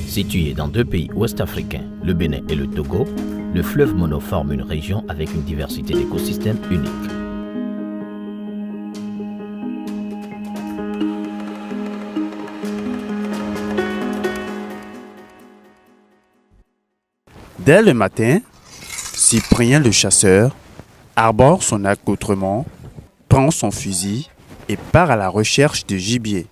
Situé dans deux pays ouest-africains, le Bénin et le Togo, le fleuve Mono forme une région avec une diversité d'écosystèmes unique. Dès le matin, Cyprien le chasseur arbore son accoutrement, prend son fusil et part à la recherche de gibier.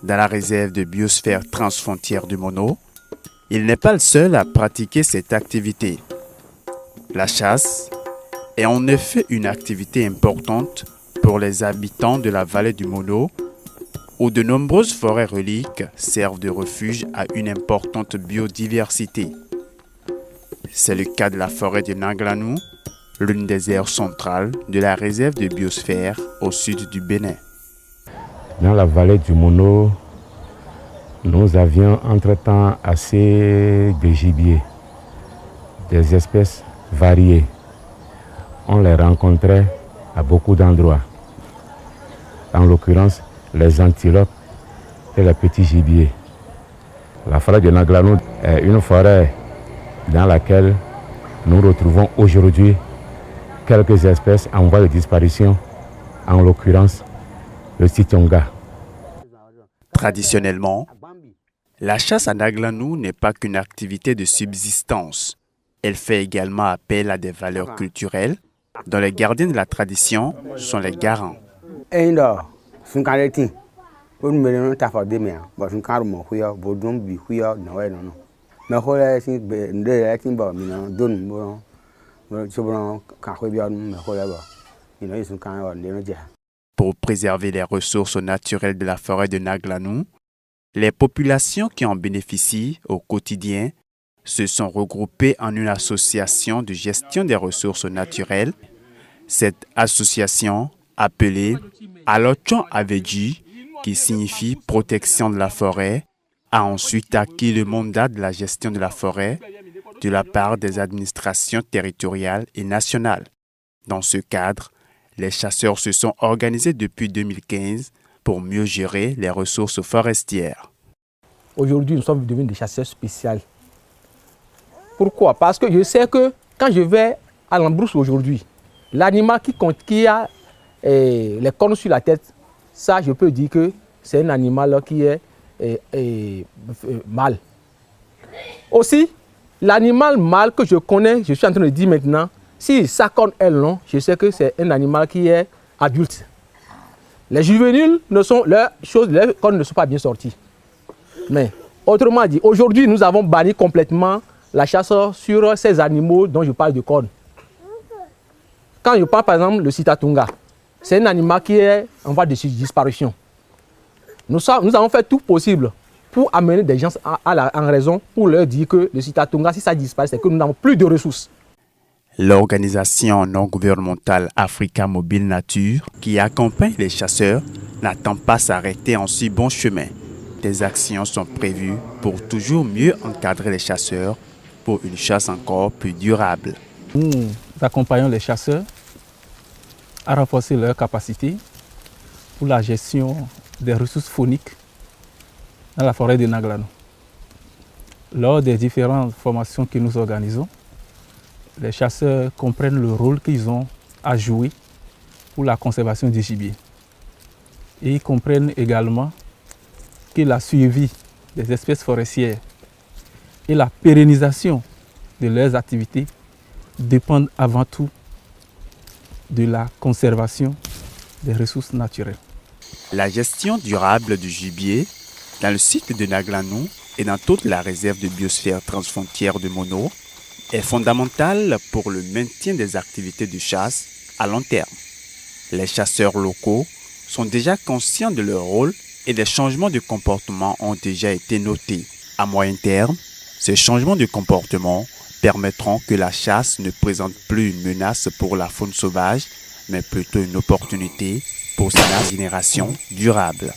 Dans la réserve de biosphère transfrontière du Mono, il n'est pas le seul à pratiquer cette activité. La chasse est en effet une activité importante pour les habitants de la vallée du Mono, où de nombreuses forêts reliques servent de refuge à une importante biodiversité. C'est le cas de la forêt de Naglanou, l'une des aires centrales de la réserve de biosphère au sud du Bénin. Dans la vallée du Mono, nous avions entre-temps assez de gibier, des espèces variées. On les rencontrait à beaucoup d'endroits. En l'occurrence, les antilopes et les petits gibiers. La forêt de Naglanou est une forêt dans laquelle nous retrouvons aujourd'hui quelques espèces en voie de disparition, en l'occurrence le Titonga. Traditionnellement, la chasse à Naglanou n'est pas qu'une activité de subsistance. Elle fait également appel à des valeurs culturelles dont les gardiens de la tradition sont les garants. Pour préserver les ressources naturelles de la forêt de Naglanou, les populations qui en bénéficient au quotidien se sont regroupées en une association de gestion des ressources naturelles. Cette association, appelée Alochon Aveji, qui signifie protection de la forêt, a ensuite acquis le mandat de la gestion de la forêt de la part des administrations territoriales et nationales. Dans ce cadre, les chasseurs se sont organisés depuis 2015 pour mieux gérer les ressources forestières. Aujourd'hui, nous sommes devenus des chasseurs spéciaux. Pourquoi? Parce que je sais que quand je vais à l'embrousse aujourd'hui, l'animal qui a les cornes sur la tête, ça je peux dire que c'est un animal qui est mâle. Aussi, l'animal mâle que je connais, je suis en train de dire maintenant, si sa corne est longue, je sais que c'est un animal qui est adulte. Les juvéniles, leurs cornes ne sont pas bien sorties. Mais autrement dit, aujourd'hui, nous avons banni complètement la chasse sur ces animaux dont je parle de cornes. Quand je parle par exemple le Sitatunga, c'est un animal qui est en voie de disparition. Nous avons fait tout possible pour amener des gens en raison, pour leur dire que le Sitatunga, si ça disparaît, c'est que nous n'avons plus de ressources. L'organisation non gouvernementale Africa Mobile Nature, qui accompagne les chasseurs, n'attend pas s'arrêter en si bon chemin. Des actions sont prévues pour toujours mieux encadrer les chasseurs pour une chasse encore plus durable. Nous accompagnons les chasseurs à renforcer leurs capacités pour la gestion des ressources fauniques dans la forêt de Naglanou. Lors des différentes formations que nous organisons, les chasseurs comprennent le rôle qu'ils ont à jouer pour la conservation du gibier. Et ils comprennent également que la suivi des espèces forestières et la pérennisation de leurs activités dépendent avant tout de la conservation des ressources naturelles. La gestion durable du gibier dans le site de Naglanou et dans toute la réserve de biosphère transfrontière de Mono est fondamentale pour le maintien des activités de chasse à long terme. Les chasseurs locaux sont déjà conscients de leur rôle et des changements de comportement ont déjà été notés. À moyen terme, ces changements de comportement permettront que la chasse ne présente plus une menace pour la faune sauvage, mais plutôt une opportunité pour sa génération durable.